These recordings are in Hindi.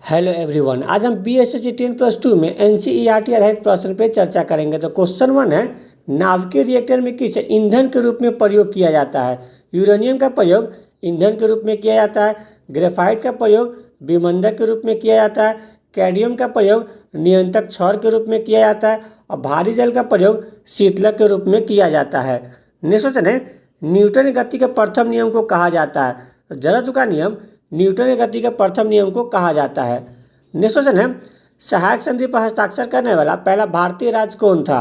हेलो एवरीवन, आज हम बीएसएससी 10+2 में एनसीईआरटी आधारित प्रश्न पे चर्चा करेंगे। तो क्वेश्चन 1 है, नाभिकीय रिएक्टर में किसे ईंधन के रूप में प्रयोग किया जाता है? यूरेनियम का प्रयोग ईंधन के रूप में किया जाता है, ग्रेफाइट का प्रयोग विमंदक के रूप में किया जाता है, कैडमियम का प्रयोग नियंत्रक क्षौर के रूप में किया जाता है और भारी जल का प्रयोग शीतलक के रूप में किया जाता है। नेक्स्ट क्वेश्चन है, न्यूटन की गति के प्रथम नियम को कहा जाता है? तो जड़त्व का नियम न्यूटन की गति के प्रथम नियम को कहा जाता है। नेक्स्ट क्वेश्चन है, सहायक संधि पर हस्ताक्षर करने वाला पहला भारतीय राज्य कौन था?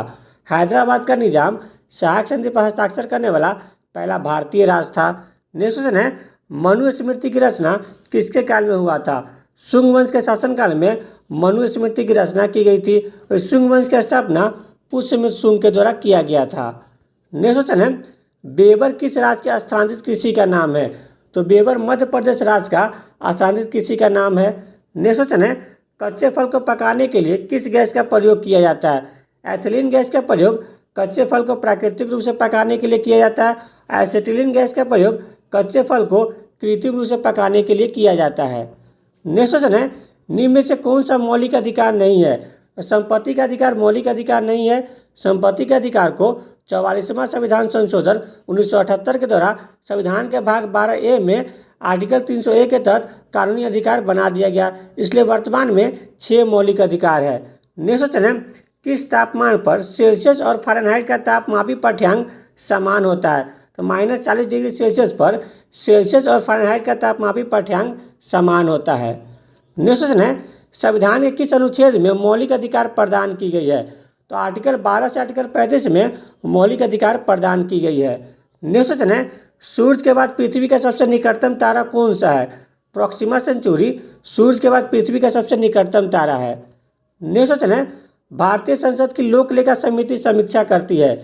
हैदराबाद का निजाम सहायक संधि पर हस्ताक्षर करने वाला पहला भारतीय राज्य था। नेक्स्ट क्वेश्चन है, मनुस्मृति की रचना किसके काल में हुआ था? शुंग वंश के शासनकाल में मनुस्मृति की रचना की गई थी और शुंग वंश की स्थापना पुष्यमित्र शुंग के द्वारा किया गया था। नेक्स्ट क्वेश्चन है, बेबर किस राज्य के स्थानांतरित कृषि का नाम है? तो बेबर मध्य प्रदेश राज्य का स्थानांतरित कृषि का नाम है। नेक्स्ट क्वेश्चन है, कच्चे फल को पकाने के लिए किस गैस का प्रयोग किया जाता है? एथिलीन गैस का प्रयोग कच्चे फल को प्राकृतिक रूप से पकाने के लिए किया जाता है। एसिटिलीन गैस का प्रयोग कच्चे फल को कृत्रिम रूप से पकाने के लिए किया जाता है। नेक्स्ट क्वेश्चन है, निम्न में से कौन सा मौलिक अधिकार नहीं है? संपत्ति का अधिकार मौलिक अधिकार नहीं है। संपत्ति के अधिकार को 44वां संविधान संशोधन 1978 के द्वारा संविधान के भाग 12A में आर्टिकल 301 के तहत कानूनी अधिकार बना दिया गया, इसलिए वर्तमान में 6 मौलिक अधिकार है। नेक्स्ट क्वेश्चन है, किस तापमान पर सेल्सियस और फ़ारेनहाइट का तापमापी पाठ्यांक समान होता है? तो -40 डिग्री सेल्सियस पर सेल्सियस और फ़ारेनहाइट का तापमापी पाठ्यांक समान होता है। नेक्स्ट क्वेश्चन है, संविधान के किस अनुच्छेद में मौलिक अधिकार प्रदान की गई है? तो आर्टिकल 12 से आर्टिकल 35 में मौलिक अधिकार प्रदान की गई है। नेक्स्ट क्वेश्चन है, सूर्य के बाद पृथ्वी का सबसे निकटतम तारा कौन सा है? प्रॉक्सिमा सेंचुरी सूर्य के बाद पृथ्वी का सबसे निकटतम तारा है। नेक्स्ट क्वेश्चन है, भारतीय संसद की लोक लेखा समिति समीक्षा करती है?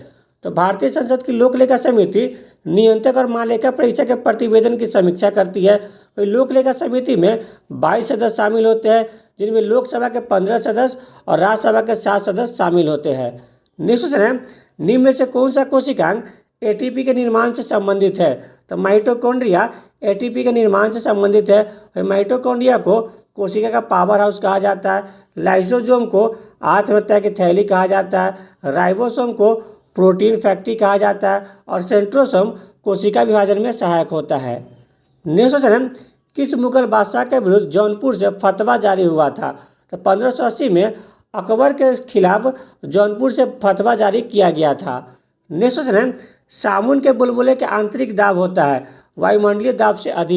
तो भारतीय संसद की लोक लेखा समिति नियंत्रक और महालेखा परीक्षक के प्रतिवेदन की समीक्षा करती है। तो लोक लेखा समिति में 22 सदस्य शामिल होते हैं, जिनमें लोकसभा के 15 सदस्य और राज्यसभा के 7 सदस्य शामिल होते हैं। नेक्स्ट क्वेश्चन है, निम्न में से कौन सा कोशिकांग एटीपी के निर्माण से संबंधित है? तो माइटोकॉन्ड्रिया एटीपी के निर्माण से संबंधित है। माइटोकॉन्ड्रिया को कोशिका का पावर हाउस कहा जाता है। लाइसोसोम को आत्महत्या की थैली कहा जाता है। राइबोसोम को प्रोटीन फैक्ट्री कहा जाता है और सेंट्रोसोम कोशिका विभाजन में सहायक होता है। नेक्स्ट क्वेश्चन है, किस मुगल बादशाह के विरुद्ध जौनपुर से फतवा जारी हुआ था? तो 1580 में अकबर के खिलाफ जौनपुर से फतवा जारी किया गया था। नेक्स्ट क्वेश्चन है, साबुन के बुलबुले के आंतरिक दाब होता है वायुमंडलीय दाब से अधिक